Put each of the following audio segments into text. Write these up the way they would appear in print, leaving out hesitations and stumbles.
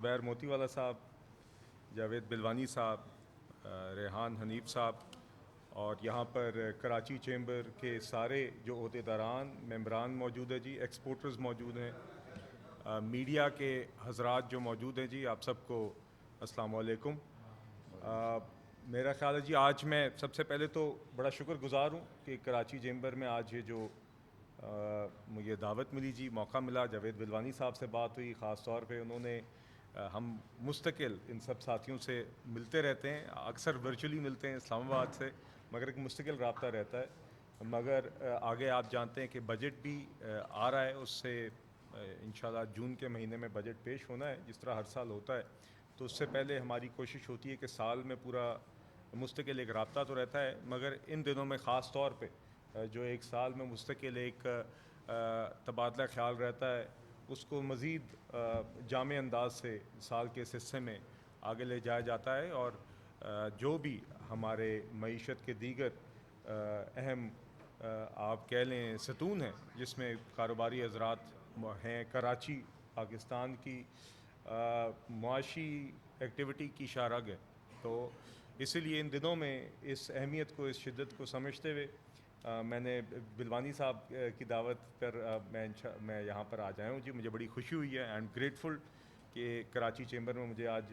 زبیر موتی والا صاحب، جاوید بلوانی صاحب، ریحان حنیف صاحب، اور یہاں پر کراچی چیمبر کے سارے جو عہدیداران ممبران موجود ہیں جی، ایکسپورٹرز موجود ہیں، میڈیا کے حضرات جو موجود ہیں جی، آپ سب کو السلام علیکم۔ میرا خیال ہے جی آج میں سب سے پہلے تو بڑا شکر گزار ہوں کہ کراچی چیمبر میں آج یہ جو مجھے دعوت ملی جی، موقع ملا، جاوید بلوانی صاحب سے بات ہوئی، خاص طور پہ انہوں نے ہم مستقل ان سب ساتھیوں سے ملتے رہتے ہیں، اکثر ورچولی ملتے ہیں اسلام آباد سے، مگر ایک مستقل رابطہ رہتا ہے۔ مگر آگے آپ جانتے ہیں کہ بجٹ بھی آ رہا ہے، اس سے انشاءاللہ جون کے مہینے میں بجٹ پیش ہونا ہے، جس طرح ہر سال ہوتا ہے، تو اس سے پہلے ہماری کوشش ہوتی ہے کہ سال میں پورا مستقل ایک رابطہ تو رہتا ہے، مگر ان دنوں میں خاص طور پہ جو ایک سال میں مستقل ایک تبادلہ خیال رہتا ہے، اس کو مزید جامع انداز سے سال کے اس حصے میں آگے لے جایا جاتا ہے، اور جو بھی ہمارے معیشت کے دیگر اہم آپ کہہ لیں ستون ہیں، جس میں کاروباری حضرات ہیں، کراچی پاکستان کی معاشی ایکٹیویٹی کی شاہراہ ہے، تو اسی لیے ان دنوں میں اس اہمیت کو، اس شدت کو سمجھتے ہوئے میں نے بلوانی صاحب کی دعوت پر میں یہاں پر آ جایا ہوں جی۔ مجھے بڑی خوشی ہوئی ہے، آئی ایم گریٹفل کہ کراچی چیمبر میں مجھے آج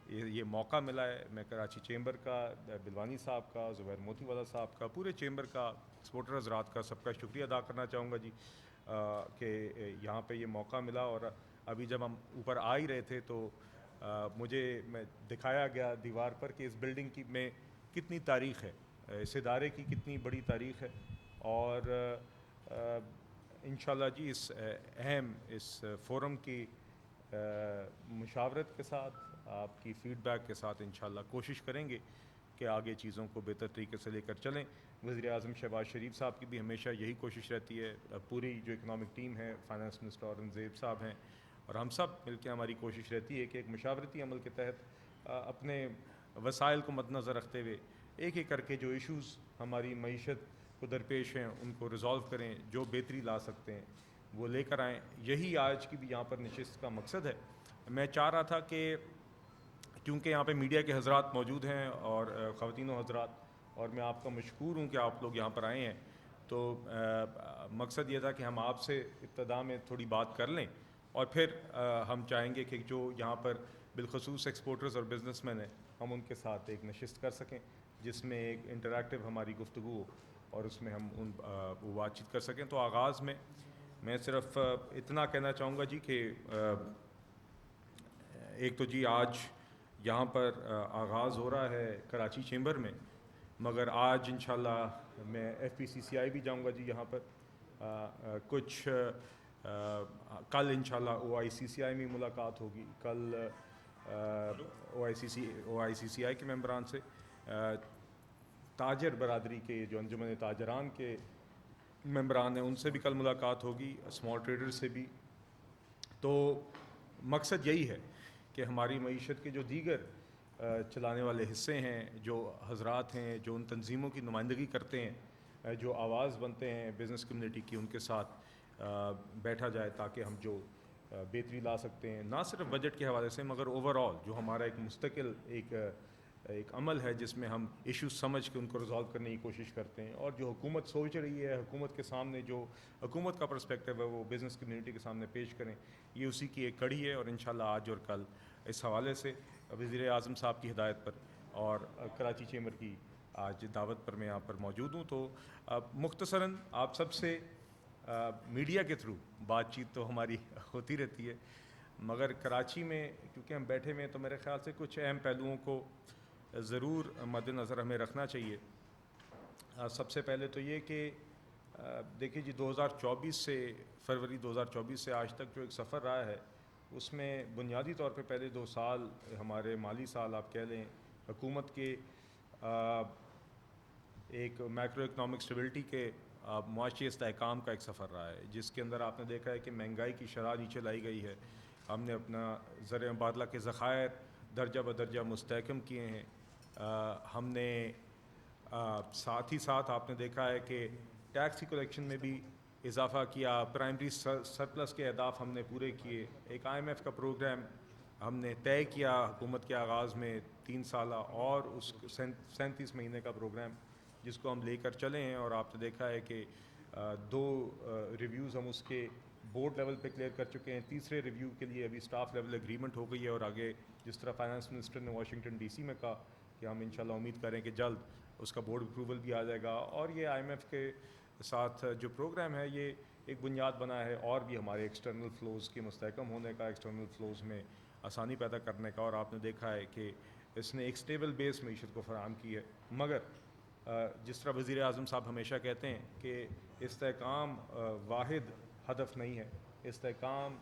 یہ موقع ملا ہے۔ میں کراچی چیمبر کا، بلوانی صاحب کا، زبیر موتی والا صاحب کا، پورے چیمبر کا، ایکسپورٹر حضرات کا، سب کا شکریہ ادا کرنا چاہوں گا جی کہ یہاں پہ یہ موقع ملا۔ اور ابھی جب ہم اوپر آ ہی رہے تھے تو مجھے دکھایا گیا دیوار پر کہ اس بلڈنگ کی میں کتنی تاریخ ہے، اس ادارے کی کتنی بڑی تاریخ ہے، اور انشاءاللہ جی اس اہم اس فورم کی مشاورت کے ساتھ، آپ کی فیڈ بیک کے ساتھ انشاءاللہ کوشش کریں گے کہ آگے چیزوں کو بہتر طریقے سے لے کر چلیں۔ وزیر اعظم شہباز شریف صاحب کی بھی ہمیشہ یہی کوشش رہتی ہے، پوری جو اکنامک ٹیم ہے، فائنانس منسٹر اورنگزیب صاحب ہیں، اور ہم سب مل کے ہماری کوشش رہتی ہے کہ ایک مشاورتی عمل کے تحت اپنے وسائل کو مد نظر رکھتے ہوئے ایک ایک کر کے جو ایشوز ہماری معیشت کو درپیش ہیں ان کو ریزالو کریں، جو بہتری لا سکتے ہیں وہ لے کر آئیں۔ یہی آج کی بھی یہاں پر نشست کا مقصد ہے۔ میں چاہ رہا تھا کہ کیونکہ یہاں پہ میڈیا کے حضرات موجود ہیں اور خواتین و حضرات، اور میں آپ کا مشکور ہوں کہ آپ لوگ یہاں پر آئے ہیں، تو مقصد یہ تھا کہ ہم آپ سے ابتدا میں تھوڑی بات کر لیں، اور پھر ہم چاہیں گے کہ جو یہاں پر بالخصوص ایکسپورٹرز اور بزنس مین ہیں، ہم ان کے ساتھ ایک نشست کر سکیں جس میں ایک انٹریکٹیو ہماری گفتگو ہو، اور اس میں ہم وہ بات چیت کر سکیں۔ تو آغاز میں صرف اتنا کہنا چاہوں گا جی کہ ایک تو جی آج یہاں پر آغاز ہو رہا ہے کراچی چیمبر میں، مگر آج انشاءاللہ میں ایف پی سی سی آئی بھی جاؤں گا جی۔ یہاں پر کچھ کل انشاءاللہ او آئی سی سی آئی میں ملاقات ہوگی، کل او آئی سی سی آئی کے ممبران سے، تاجر برادری کے جو انجمن تاجران کے ممبران ہیں ان سے بھی کل ملاقات ہوگی، اسمال ٹریڈر سے بھی۔ تو مقصد یہی ہے کہ ہماری معیشت کے جو دیگر چلانے والے حصے ہیں، جو حضرات ہیں جو ان تنظیموں کی نمائندگی کرتے ہیں، جو آواز بنتے ہیں بزنس کمیونٹی کی، ان کے ساتھ بیٹھا جائے تاکہ ہم جو بہتری لا سکتے ہیں، نہ صرف بجٹ کے حوالے سے مگر اوور آل جو ہمارا ایک مستقل ایک عمل ہے جس میں ہم ایشوز سمجھ کے ان کو ریزالو کرنے کی کوشش کرتے ہیں، اور جو حکومت سوچ رہی ہے، حکومت کے سامنے جو حکومت کا پرسپیکٹو ہے وہ بزنس کمیونٹی کے سامنے پیش کریں، یہ اسی کی ایک کڑی ہے۔ اور انشاءاللہ آج اور کل اس حوالے سے وزیر اعظم صاحب کی ہدایت پر اور کراچی چیمبر کی آج دعوت پر میں یہاں پر موجود ہوں۔ تو مختصراً آپ سب سے میڈیا کے تھرو بات چیت تو ہماری ہوتی رہتی ہے، مگر کراچی میں کیونکہ ہم بیٹھے ہوئے ہیں تو میرے خیال سے کچھ اہم پہلوؤں کو ضرور مد نظر ہمیں رکھنا چاہیے۔ سب سے پہلے تو یہ کہ دیکھیے جی، 2024 سے فروری 2024 سے آج تک جو ایک سفر رہا ہے، اس میں بنیادی طور پہ پہلے 2 سال ہمارے مالی سال آپ کہہ لیں حکومت کے ایک میکرو اکنامک اسٹیبلٹی کے معاشی استحکام کا ایک سفر رہا ہے، جس کے اندر آپ نے دیکھا ہے کہ مہنگائی کی شرح نیچے لائی گئی ہے، ہم نے اپنا زر مبادلہ کے ذخائر درجہ بدرجہ مستحکم کیے ہیں، ہم نے ساتھ ہی ساتھ آپ نے دیکھا ہے کہ ٹیکس کی کلیکشن میں بھی اضافہ کیا، پرائمری سرپلس کے اہداف ہم نے پورے کیے، ایک آئی ایم ایف کا پروگرام ہم نے طے کیا حکومت کے آغاز میں 3 سالہ اور اس 37 مہینے کا پروگرام جس کو ہم لے کر چلے ہیں، اور آپ نے دیکھا ہے کہ 2 ریویوز ہم اس کے بورڈ لیول پہ کلیئر کر چکے ہیں. تیسرے ریویو کے لیے ابھی اسٹاف لیول ایگریمنٹ ہو گئی ہے، اور آگے جس طرح فائنانس منسٹر نے واشنگٹن ڈی سی میں کہا کہ ہم انشاءاللہ امید کریں کہ جلد اس کا بورڈ اپروول بھی آ جائے گا. اور یہ آئی ایم ایف کے ساتھ جو پروگرام ہے یہ ایک بنیاد بنا ہے اور بھی ہمارے ایکسٹرنل فلوز کے مستحکم ہونے کا، ایکسٹرنل فلوز میں آسانی پیدا کرنے کا. اور آپ نے دیکھا ہے کہ اس نے ایک سٹیبل بیس معیشت کو فراہم کی ہے. مگر جس طرح وزیر اعظم صاحب ہمیشہ کہتے ہیں کہ استحکام واحد ہدف نہیں ہے، استحکام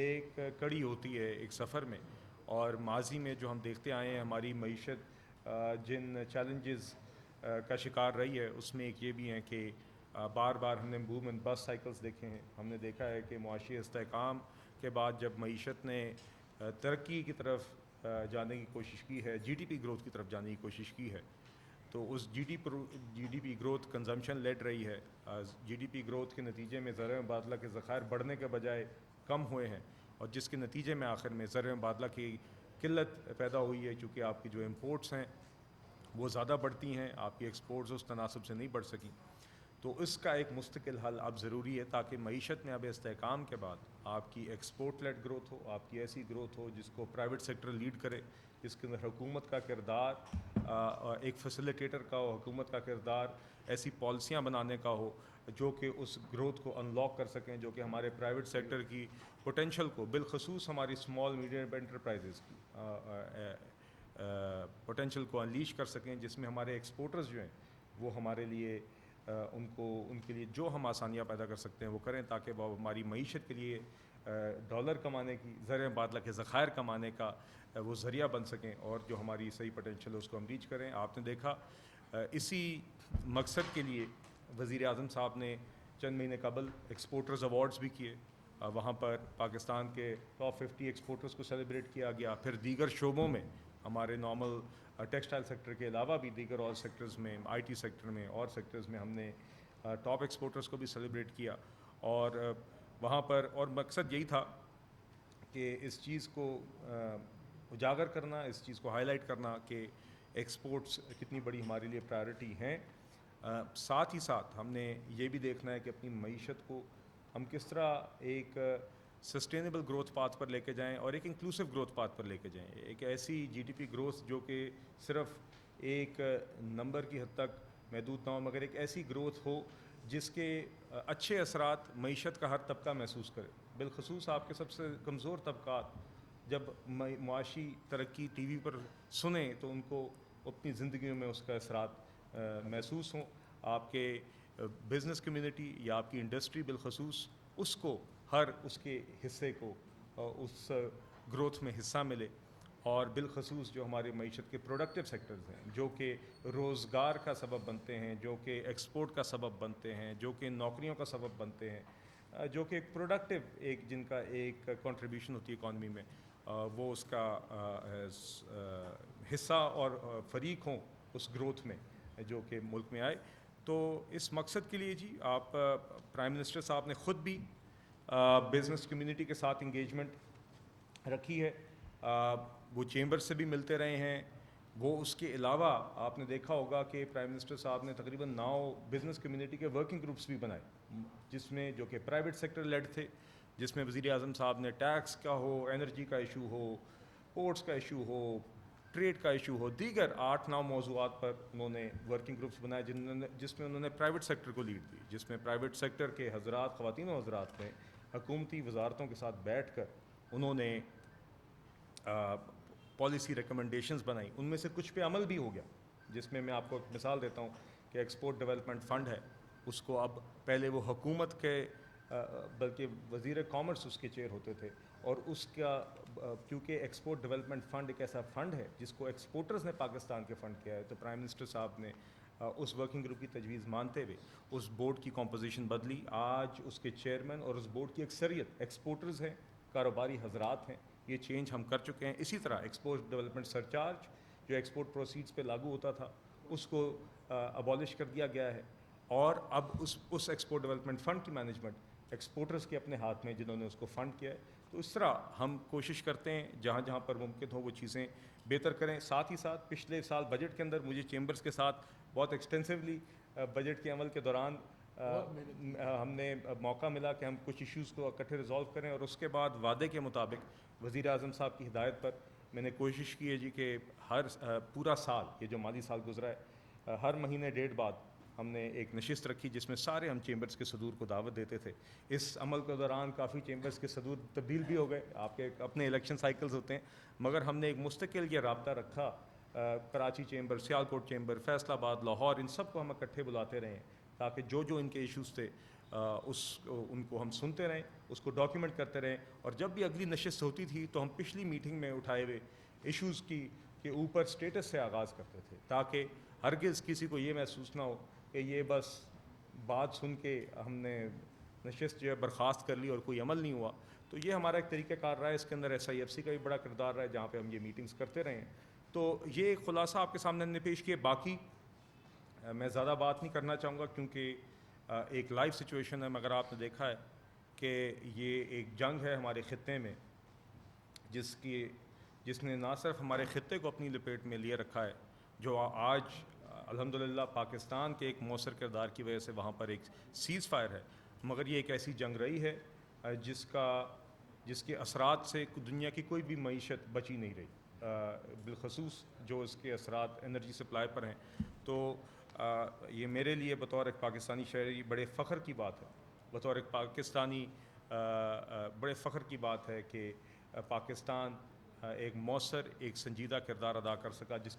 ایک کڑی ہوتی ہے ایک سفر میں. اور ماضی میں جو ہم دیکھتے آئے ہیں ہماری معیشت جن چیلنجز کا شکار رہی ہے اس میں ایک یہ بھی ہیں کہ بار بار ہم نے بوم اینڈ بس سائیکلز دیکھے ہیں. ہم نے دیکھا ہے کہ معاشی استحکام کے بعد جب معیشت نے ترقی کی طرف جانے کی کوشش کی ہے، جی ڈی پی گروتھ کی طرف جانے کی کوشش کی ہے، تو اس G D P growth consumption led رہی ہے. جی ڈی پی گروتھ کے نتیجے میں زر مبادلہ کے ذخائر بڑھنے کے بجائے کم ہوئے ہیں، اور جس کے نتیجے میں آخر میں زر مبادلہ کی قلت پیدا ہوئی ہے، چونکہ آپ کی جو امپورٹس ہیں وہ زیادہ بڑھتی ہیں، آپ کی ایکسپورٹس اس تناسب سے نہیں بڑھ سکیں. تو اس کا ایک مستقل حل اب ضروری ہے تاکہ معیشت میں اب استحکام کے بعد آپ کی ایکسپورٹ لیڈ گروتھ ہو، آپ کی ایسی گروتھ ہو جس کو پرائیویٹ سیکٹر لیڈ کرے، جس کے اندر حکومت کا کردار ایک فیسیلیٹیٹر کا ہو، حکومت کا کردار ایسی پالیسیاں بنانے کا ہو جو کہ اس گروتھ کو انلاک کر سکیں، جو کہ ہمارے پرائیویٹ سیکٹر کی پوٹینشیل کو، بالخصوص ہماری اسمال میڈیم انٹرپرائزز کی پوٹینشیل کو انلیش کر سکیں، جس میں ہمارے ایکسپورٹرز جو ہیں وہ ہمارے لیے ان کے لیے جو ہم آسانیاں پیدا کر سکتے ہیں وہ کریں، تاکہ وہ ہماری معیشت کے لیے ڈالر کمانے کی، زر مبادلہ کے ذخائر کمانے کا وہ ذریعہ بن سکیں، اور جو ہماری صحیح پوٹینشیل ہے اس کو ہم ریچ کریں. آپ نے دیکھا اسی مقصد کے لیے وزیر اعظم صاحب نے چند مہینے قبل ایکسپورٹرز ایوارڈز بھی کیے. وہاں پر پاکستان کے ٹاپ 50 ایکسپورٹرز کو سیلیبریٹ کیا گیا. پھر دیگر شعبوں میں ہمارے نارمل ٹیکسٹائل سیکٹر کے علاوہ بھی دیگر اور سیکٹرز میں، آئی ٹی سیکٹر میں اور سیکٹرز میں ہم نے ٹاپ ایکسپورٹرز کو بھی سیلیبریٹ کیا. اور وہاں پر اور مقصد یہی تھا کہ اس چیز کو اجاگر کرنا، اس چیز کو ہائی لائٹ کرنا کہ ایکسپورٹس کتنی بڑی ہمارے لیے پرائیورٹی ہیں. ساتھ ہی ساتھ ہم نے یہ بھی دیکھنا ہے کہ اپنی معیشت کو ہم کس طرح ایک سسٹینیبل گروتھ پاتھ پر لے کے جائیں اور ایک انکلوسیو گروتھ پاتھ پر لے کے جائیں. ایک ایسی جی ڈی پی گروتھ جو کہ صرف ایک نمبر کی حد تک محدود نہ ہو، مگر ایک ایسی گروتھ ہو جس کے اچھے اثرات معیشت کا ہر طبقہ محسوس کرے. بالخصوص آپ کے سب سے کمزور طبقات جب معاشی ترقی ٹی وی پر سنیں تو ان کو اپنی زندگیوں میں اس کا اثرات محسوس ہوں. آپ کے بزنس کمیونٹی یا آپ کی انڈسٹری بالخصوص اس کو ہر اس کے حصے کو اس گروتھ میں حصہ ملے. اور بالخصوص جو ہمارے معیشت کے پروڈکٹیو سیکٹرز ہیں جو کہ روزگار کا سبب بنتے ہیں، جو کہ ایکسپورٹ کا سبب بنتے ہیں، جو کہ نوکریوں کا سبب بنتے ہیں، جو کہ ایک پروڈکٹیو ایک جن کا ایک کنٹریبیوشن ہوتی ہے اکانومی میں، وہ اس کا حصہ اور فریق ہوں اس گروتھ میں جو کہ ملک میں آئے. تو اس مقصد کے لیے جی آپ پرائم منسٹر صاحب نے خود بھی بزنس کمیونٹی کے ساتھ انگیجمنٹ رکھی ہے. وہ چیمبر سے بھی ملتے رہے ہیں. وہ اس کے علاوہ آپ نے دیکھا ہوگا کہ پرائم منسٹر صاحب نے تقریباً 9 بزنس کمیونٹی کے ورکنگ گروپس بھی بنائے، جس میں جو کہ پرائیویٹ سیکٹر لیڈ تھے، جس میں وزیر اعظم صاحب نے ٹیکس کا ہو، انرجی کا ایشو ہو، پورٹس کا ایشو ہو، ٹریڈ کا ایشو ہو، دیگر 8-9 موضوعات پر انہوں نے ورکنگ گروپس بنائے جس میں انہوں نے پرائیویٹ سیکٹر کو لیڈ دی، جس میں پرائیویٹ سیکٹر کے حضرات، خواتین و حضرات نے حکومتی وزارتوں کے ساتھ بیٹھ کر انہوں نے پالیسی ریکمنڈیشنز بنائی. ان میں سے کچھ پہ عمل بھی ہو گیا، جس میں آپ کو ایک مثال دیتا ہوں کہ ایکسپورٹ ڈیولپمنٹ فنڈ ہے، اس کو اب پہلے وہ حکومت کے بلکہ وزیر کامرس اس کے چیئر ہوتے تھے، اور اس کا کیونکہ ایکسپورٹ ڈیولپمنٹ فنڈ ایک ایسا فنڈ ہے جس کو ایکسپورٹرز نے پاکستان کے فنڈ کیا ہے، تو پرائم منسٹر صاحب نے اس ورکنگ گروپ کی تجویز مانتے ہوئے اس بورڈ کی کمپوزیشن بدلی. آج اس کے چیئرمین اور اس بورڈ کی اکثریت ایکسپورٹرز ہیں، کاروباری حضرات ہیں. یہ چینج ہم کر چکے ہیں. اسی طرح ایکسپورٹ ڈیولپمنٹ سرچارج جو ایکسپورٹ پروسیڈز پہ لاگو ہوتا تھا اس کو ابالش کر دیا گیا ہے، اور اب اس ایکسپورٹ ڈیولپمنٹ فنڈ کی مینجمنٹ ایکسپورٹرز کے اپنے ہاتھ میں، جنہوں نے اس کو فنڈ کیا ہے. تو اس طرح ہم کوشش کرتے ہیں جہاں جہاں پر ممکن ہو وہ چیزیں بہتر کریں. ساتھ ہی ساتھ پچھلے سال بجٹ کے اندر مجھے چیمبرز کے ساتھ بہت ایکسٹینسولی بجٹ کے عمل کے دوران ہم نے موقع ملا کہ ہم کچھ ایشوز کو اکٹھے ریزالو کریں, اور اس کے بعد وعدے کے مطابق وزیر اعظم صاحب کی ہدایت پر میں نے کوشش کی ہے جی کہ ہر پورا سال, یہ جو مالی سال گزرا ہے, ہر مہینے ڈیڑھ بعد ہم نے ایک نشست رکھی جس میں سارے ہم چیمبرز کے صدور کو دعوت دیتے تھے. اس عمل کے دوران کافی چیمبرز کے صدور تبدیل بھی ہو گئے, آپ کے اپنے الیکشن سائیکلز ہوتے ہیں, مگر ہم نے ایک مستقل یہ رابطہ رکھا. کراچی چیمبر, سیالکوٹ چیمبر, فیصل آباد, لاہور, ان سب کو ہم اکٹھے بلاتے رہے ہیں تاکہ جو جو ان کے ایشوز تھے ان کو ہم سنتے رہیں, اس کو ڈاکیومنٹ کرتے رہیں, اور جب بھی اگلی نشست ہوتی تھی تو ہم پچھلی میٹنگ میں اٹھائے ہوئے ایشوز کے اوپر سٹیٹس سے آغاز کرتے تھے تاکہ ہرگز کسی کو یہ محسوس نہ ہو کہ یہ بس بات سن کے ہم نے نشست جو ہے برخاست کر لی اور کوئی عمل نہیں ہوا. تو یہ ہمارا ایک طریقہ کار رہا ہے. اس کے اندر SIFC کا بھی بڑا کردار رہا ہے جہاں پہ ہم یہ میٹنگز کرتے رہے ہیں. تو یہ ایک خلاصہ آپ کے سامنے ہم نے پیش کیا. باقی میں زیادہ بات نہیں کرنا چاہوں گا کیونکہ ایک لائیو سچویشن ہے, مگر آپ نے دیکھا ہے کہ یہ ایک جنگ ہے ہمارے خطے میں جس نے نہ صرف ہمارے خطے کو اپنی لپیٹ میں لیے رکھا ہے, جو آج الحمدللہ پاکستان کے ایک مؤثر کردار کی وجہ سے وہاں پر ایک سیز فائر ہے, مگر یہ ایک ایسی جنگ رہی ہے جس کے اثرات سے دنیا کی کوئی بھی معیشت بچی نہیں رہی, بالخصوص جو اس کے اثرات انرجی سپلائی پر ہیں. تو یہ میرے لیے بطور ایک پاکستانی شہری بڑے فخر کی بات ہے, بطور ایک پاکستانی بڑے فخر کی بات ہے کہ پاکستان ایک مؤثر, ایک سنجیدہ کردار ادا کر سکا جس